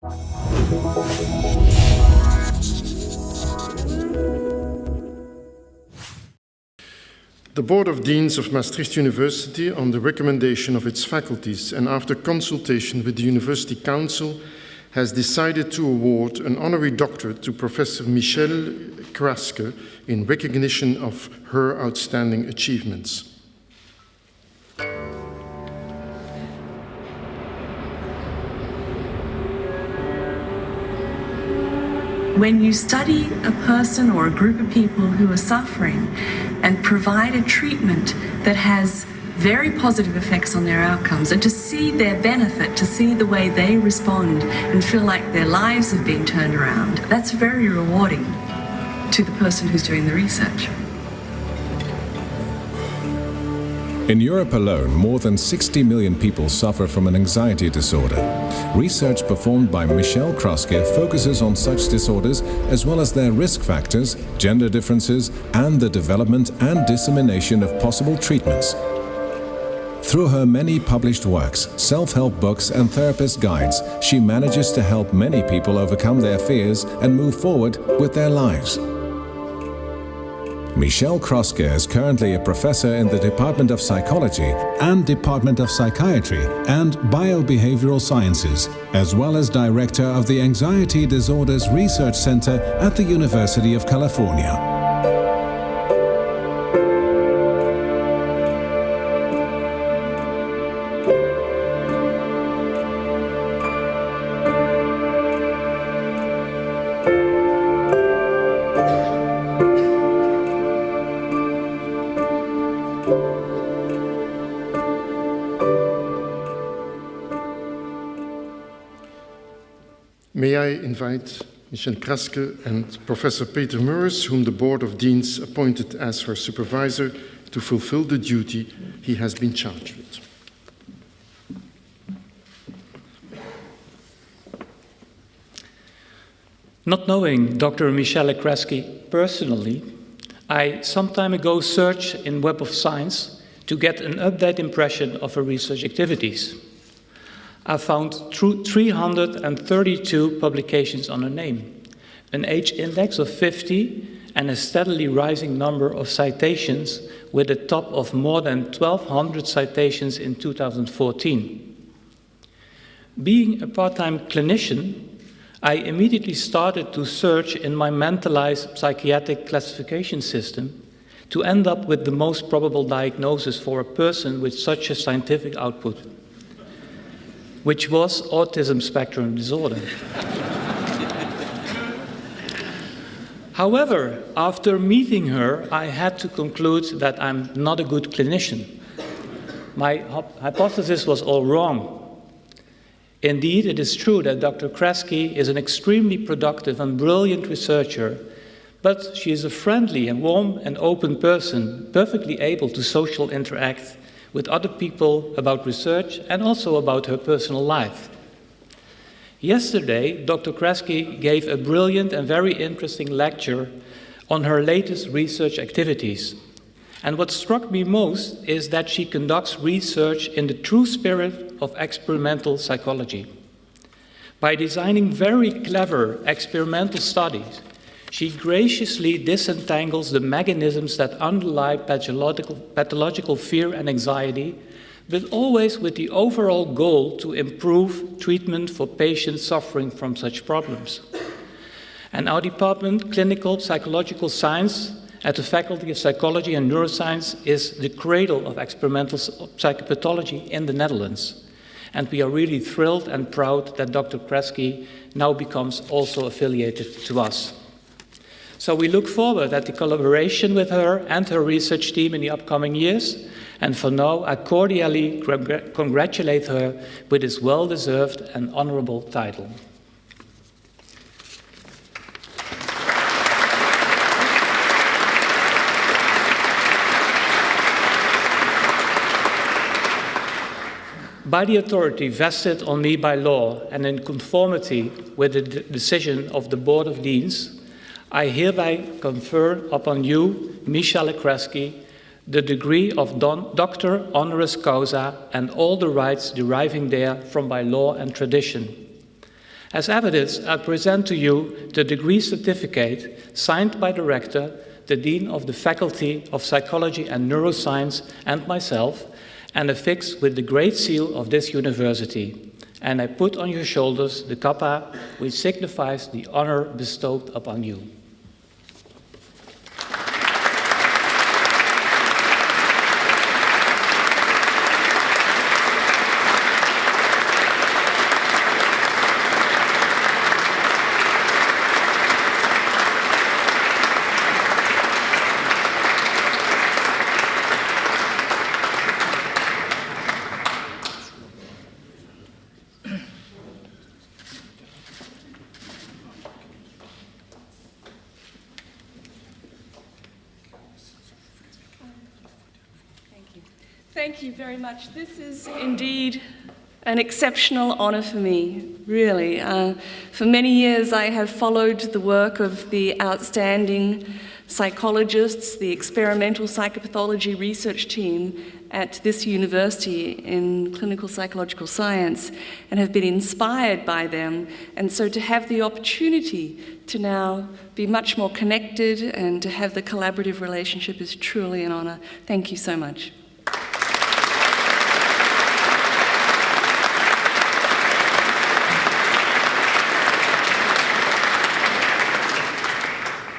The Board of Deans of Maastricht University, on the recommendation of its faculties and after consultation with the University Council, has decided to award an honorary doctorate to Professor Michelle Craske in recognition of her outstanding achievements. When you study a person or a group of people who are suffering and provide a treatment that has very positive effects on their outcomes, and to see their benefit, to see the way they respond and feel like their lives have been turned around, that's very rewarding to the person who's doing the research. In Europe alone, more than 60 million people suffer from an anxiety disorder. Research performed by Michelle Craske focuses on such disorders as well as their risk factors, gender differences, and the development and dissemination of possible treatments. Through her many published works, self-help books, and therapist guides, she manages to help many people overcome their fears and move forward with their lives. Michelle Craske is currently a professor in the Department of Psychology and Department of Psychiatry and Biobehavioral Sciences, as well as director of the Anxiety Disorders Research Center at the University of California. May I invite Michelle Craske and Professor Peter Muris, whom the Board of Deans appointed as her supervisor, to fulfill the duty he has been charged with. Not knowing Dr. Michelle Craske personally, I some time ago searched in Web of Science to get an updated impression of her research activities. I found 332 publications on her name, an age index of 50, and a steadily rising number of citations, with a top of more than 1,200 citations in 2014. Being a part-time clinician, I immediately started to search in my mentalized psychiatric classification system to end up with the most probable diagnosis for a person with such a scientific output, which was autism spectrum disorder. However, after meeting her, I had to conclude that I'm not a good clinician. My hypothesis was all wrong. Indeed, it is true that Dr. Craske is an extremely productive and brilliant researcher, but she is a friendly and warm and open person, perfectly able to social interact with other people about research and also about her personal life. Yesterday, Dr. Craske gave a brilliant and very interesting lecture on her latest research activities. And what struck me most is that she conducts research in the true spirit of experimental psychology. By designing very clever experimental studies, she graciously disentangles the mechanisms that underlie pathological fear and anxiety, but always with the overall goal to improve treatment for patients suffering from such problems. And our department, Clinical Psychological Science, at the Faculty of Psychology and Neuroscience, is the cradle of experimental psychopathology in the Netherlands. And we are really thrilled and proud that Dr. Craske now becomes also affiliated to us. So we look forward at the collaboration with her and her research team in the upcoming years. And for now, I cordially congratulate her with this well-deserved and honorable title. By the authority vested on me by law and in conformity with the decision of the Board of Deans, I hereby confer upon you, Michelle Craske, the degree of Doctor honoris causa and all the rights deriving there from by law and tradition. As evidence, I present to you the degree certificate signed by the rector, the Dean of the Faculty of Psychology and Neuroscience, and myself, and affixed with the Great Seal of this university. And I put on your shoulders the kappa, which signifies the honor bestowed upon you. Thank you very much. This is indeed an exceptional honor for me, really. For many years I have followed the work of the outstanding psychologists, the experimental psychopathology research team at this university in clinical psychological science, and have been inspired by them. And so to have the opportunity to now be much more connected and to have the collaborative relationship is truly an honor. Thank you so much.